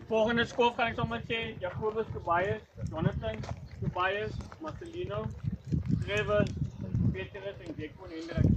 Volgende skof kan ik zomaar zeggen, Jacobus Tobias, Jonathan Tobias, Marcelino, Trevor, Petrus en Jack van Hendrik.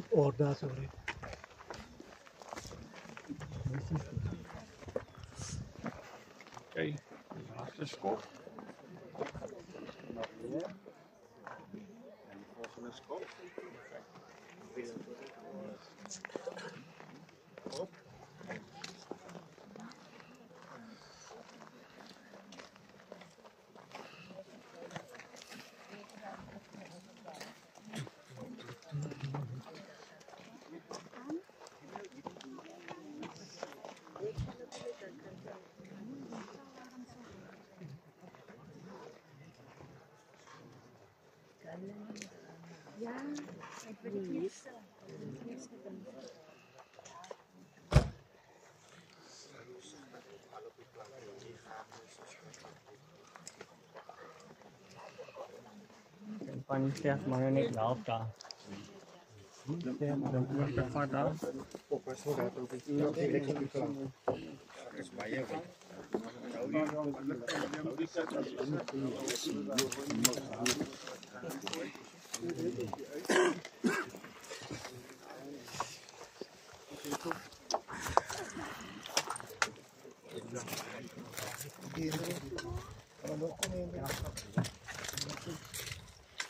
Oh, that's sorry. Okay, laatste skop. En volgende skop. Ja, ik weet het niet. Van die chef maar net laat daar. Dan wordt het vat daar.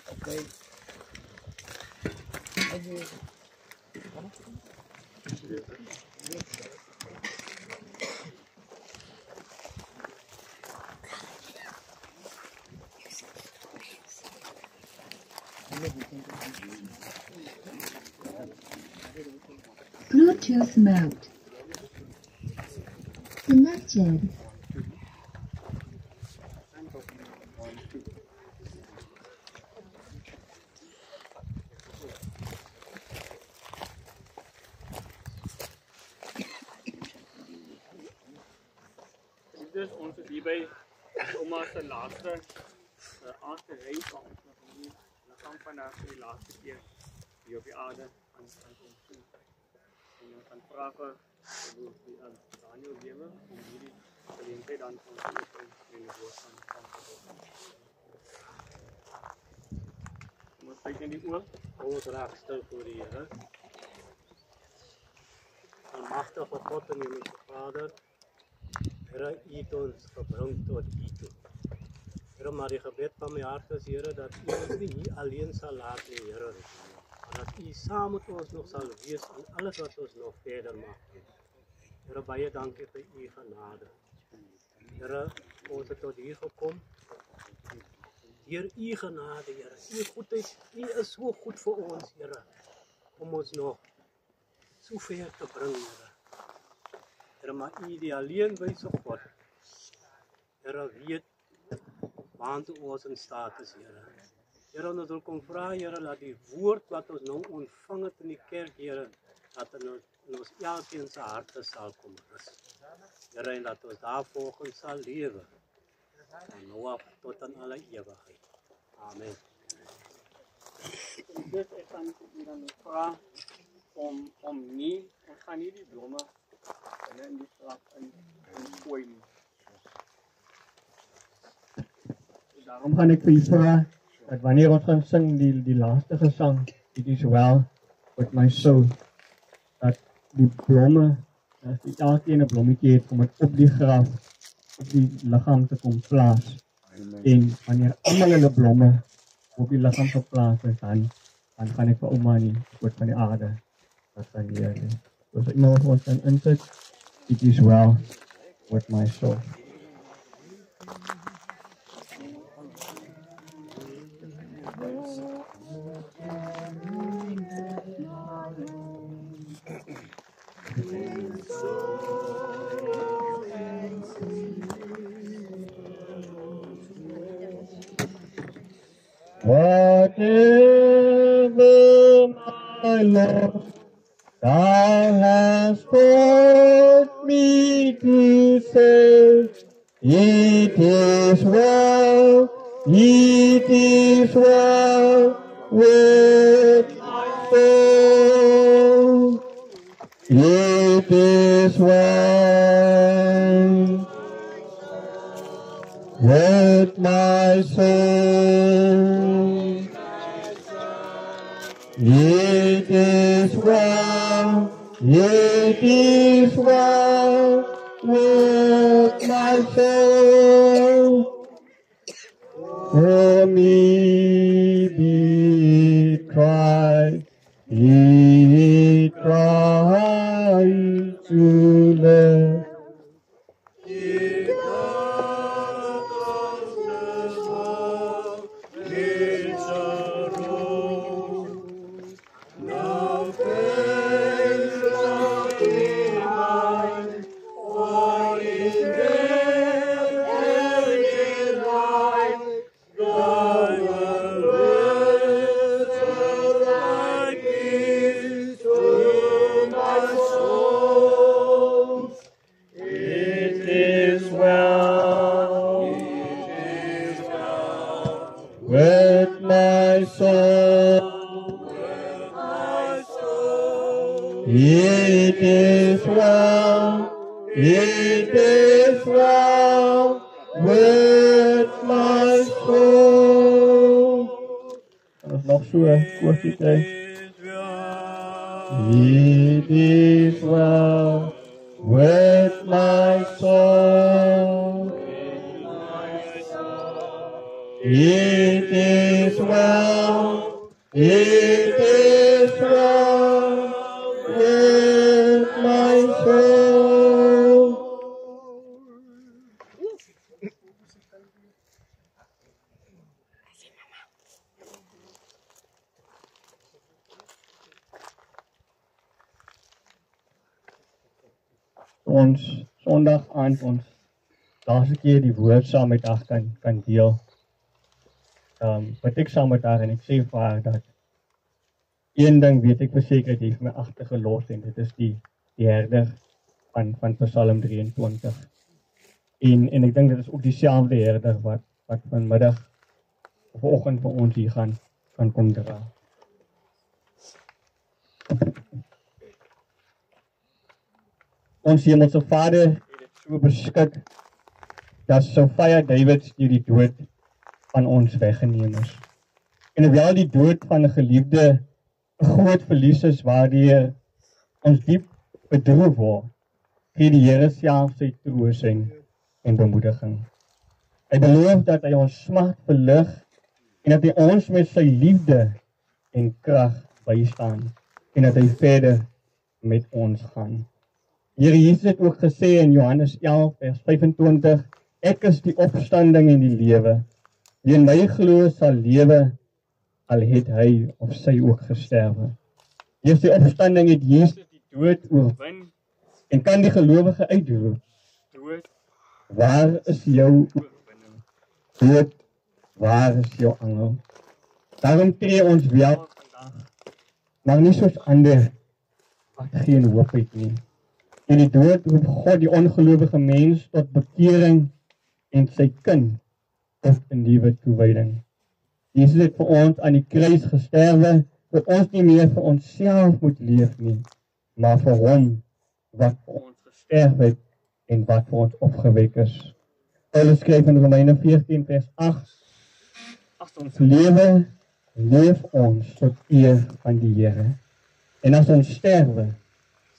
Okay. Bluetooth mode. Connected. Dus onze die bij oma se laatste aangereid van die lichaam van haar voor die laatste keer hier op die aarde aan kom sien. En ons gaan vragen hoe die aan Daniel lewe om hierdie geleentheid dan vir ons in die woord van God. Ons kyk in die oor. Ons raak stil voor die Here. Almagtige God en Hemelse Vader, Here, U het ons gebring tot U toe. Here, maar die gebed van my hart is, Here, dat U ons nie hier alleen sal laat nie, Here, maar dat U saam met ons nog sal wees in alles wat ons nog verder mag doen. Here, baie dankie vir U genade. Here, ons het tot hier gekom. Deur U genade, Here, U goedheid, U is so goed vir ons, Here, om ons nog so ver te bring, Here. Here, maar U die alleen wyse God, Here, weet waantoe ons in staat is, Here. Here, ons wil kom vra, Here, dat die woord wat ons nou ontvang het in die kerk, Here, dat in ons elkeen se harte sal kom rus. Here, en dat ons daarvolgens sal lewe, van nou af tot aan alle ewigheid. Amen. Dus ik ga dan vragen om niet, ik ga niet die bloemen in die straat in gooien. Daarom gaan ik voor je vragen, dat wanneer we gaan zingen, die laatste gezang, it is well with my soul, dat die bloemen, als die elkeen een bloemetje heeft, om het op die graf, op die lichaam te komen plaatsen. En wanneer allemaal in de bloemen op die liggaam geplaas is, dan gaan ek vir ouma nie goed van die aarde wat sy hier is. So as iemand wat ons kan insit, it is well with my soul. Whatever my Lord, thou hast taught me to say, it is well with my soul. It is well with my soul. It is well with my soul. For me be tried, to live. With my soul, it is well with my soul. Dat is nog zo, koortje krijg. It is well with my soul. It is well with my soul. Ons Sondag aand ons laaste keer die woord saam met haar kan deel. Wat ek saam met haar en ek sê vir haar dat een ding weet ek verseker het hy vir my agtergelos en dit is die herder van Psalm 23. En ek dink dit is ook dieselfde herder wat vanmiddag of vanoggend vir ons hier gaan kom dra. Ons hemelse Vader het dit so beskik dat Sofia Davids deur die dood van ons weggeneem is. En hoewel die dood van 'n geliefde 'n groot verlies is waardeur ons diep bedroef word, gee die Here self sy troosting en bemoediging. Hy beloof dat hy ons smart verlig en dat hy ons met sy liefde en krag bystaan en dat hy verder met ons gaan. Here Jesus het ook gesê in Johannes 11 vers 25, ek is die opstanding en die lewe. Wie in my glo sal lewe, al het hy of sy ook gesterwe. Deur die opstanding het Jesus die dood oorwin en kan die gelowige uitroep. Dood, waar is jou oorwinning? Dood, waar is jou angel? Daarom tree ons wel vandag, maar nie soos ander wat geen hoop het nie. In die dood roep God die ongelowige mens tot bekering en sy kind tot 'n nuwe toewyding. Jesus het vir ons aan die kruis gesterwe, dat ons nie meer vir onsself moet leef nie, maar vir hom wat vir ons gesterf het en wat vir ons opgewek is. Paulus skryf in Romeine 14 vers 8, as ons lewe, leef ons tot eer van die Here. En as ons sterwe,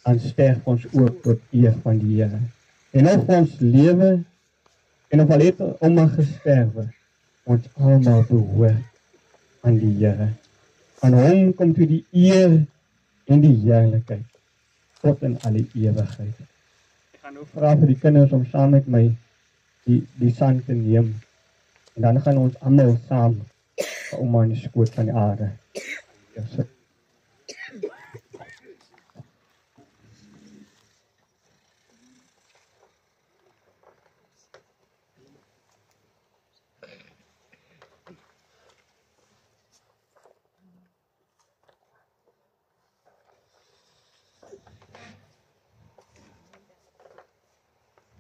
dan sterf ons ook tot eer van die Here. En of ons lewe, en of al het ouma gesterwe, ons almal behoort aan die Here. Aan hom kom toe die eer en die heerlikheid tot in alle ewigheid. Ek gaan nou vra vir die kinders om saam met my die sang te neem. En dan gaan ons almal saam vir ouma in die skoot van die aarde. Yes.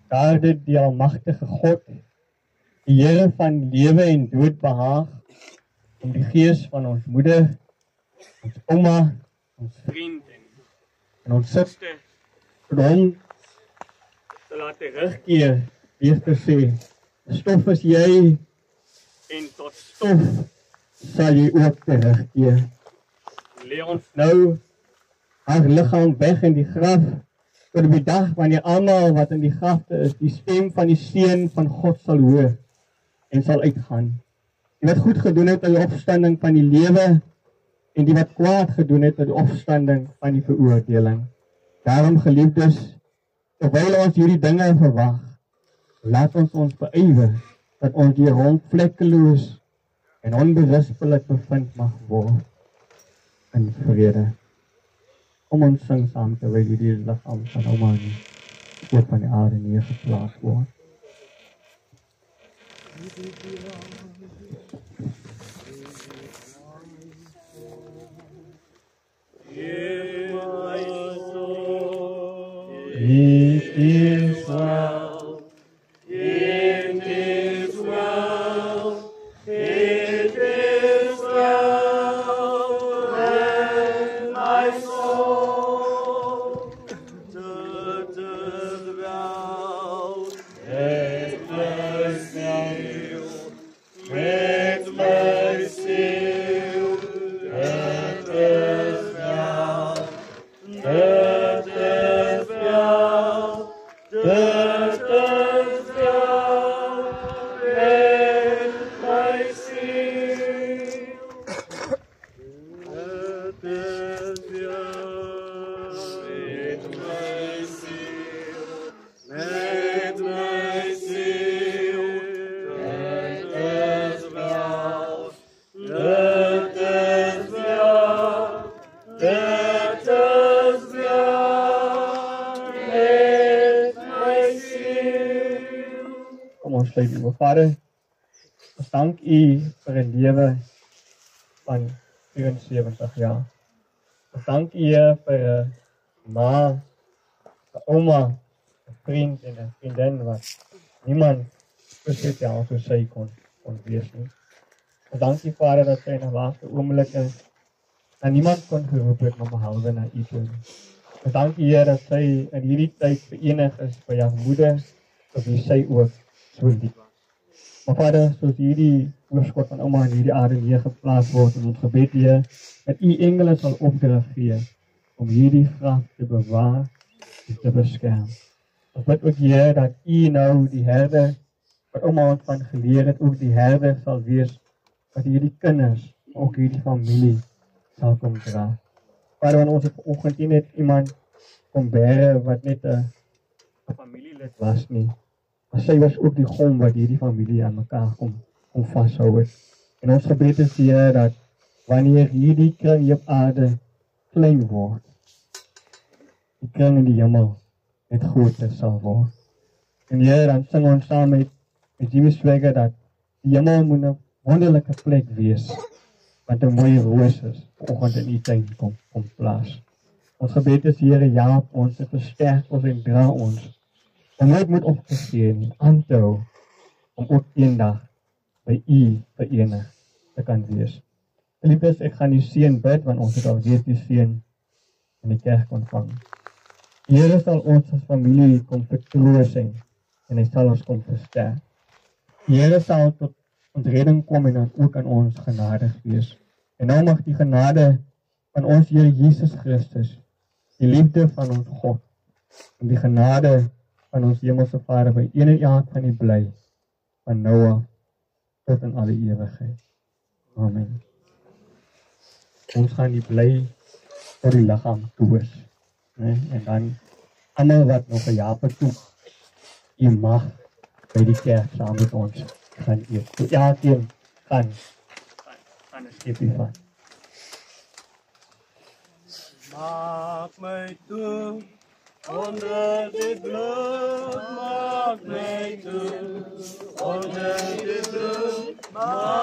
Daar dit die almagtige God, die Here van lewe en dood behaag, om die gees van ons moeder, ons ouma, ons vriend en ons suster vir hom te laat terugkeer, weer te sê, stof is jy en tot stof sal jy ook terugkeer. Lê ons nou haar liggaam weg in die graf, tot op die dag wanneer almal wat in die grafte is, die stem van die Seun van God sal hoor en sal uitgaan. Die wat goed gedoen het in die opstanding van die lewe en die wat kwaad gedoen het in die opstanding van die veroordeling. Daarom geliefdes, terwyl ons hierdie dinge verwag, laat ons beywer dat ons hier rond vlekkeloos en onberispelik bevind mag word in vrede. Kom ons sing saam terwyl hierdie liggaam van ouma in die skoot van die aarde neergeplaas word. It is well, it is well, it is well with my soul. The well, with my seal, with my seal, it is well, it is well, it is well with my seal. It is well with my seal, with my seal. It is well, it is well, it is well with my seal. Kom ons sluit die Vader. Ons dank U vir 'n lewe van 74 jaar. Ons dank U vir 'n ma, 'n ouma, 'n vriend en 'n vriendin wat niemand spesiaal soos sy kon wees nie. Ons dank U Vader dat sy in die laaste oomblikke aan niemand kon geroep het maar behalwe na U toe. Ons dank U Here dat sy in hierdie tyd verenig is by haar moeder, op wie sy ook so lief was. Maar Vader, soos hierdie oorskot van ouma in hierdie aarde neergeplaas word in ons gebed Heer, dat U engele sal opdrag gee om hierdie graf te bewaar en te beskerm. Ons bid ook Heer dat U nou die herder wat ouma ons van geleer het, ook die herder sal wees wat hierdie kinders, ook hierdie familie sal kom dra. Vader, want ons het vanoggend nie net iemand kom bære wat net 'n familielid was nie, maar sy was ook die gom wat hierdie familie aan mekaar kom vashou het. En ons gebed is Heer dat wanneer hierdie kring hier op aarde klein word, die kring in die hemel net groter sal word. En Heer, dan sing ons saam met Jimmy Swagger dat die hemel moet 'n wonderlike plek wees, want 'n mooi roos is vanoggend in U tuin kom plaas. Ons gebed is Here, ja, ons versterk ons en dra ons. En nooit moet opgegee nie, aan te hou, om ook eendag by U verenig te kan wees. Liefdes, ek gaan die seën bid, want ons het al reeds die seën in die kerk ontvang. Die Here sal ons as familie kom vertroosting en hy sal ons kom versterk. Die Here sal tot ons redding kom en dan ook aan ons genadig wees. En nou mag die genade van ons Here Jesus Christus, die liefde van ons God en die genade van ons Hemelse Vader by eenheid van die bly van nou af tot in alle ewigheid. Amen. ons gaan nie bly vir die liggaam toes. En dan ander wat nog 'n jaar toe, jy mag by die kerk saam met ons gaan eet. So elkeen gaan 'n skepie van. Maak my toe onder die bloed, maak my toe onder die bloed, maak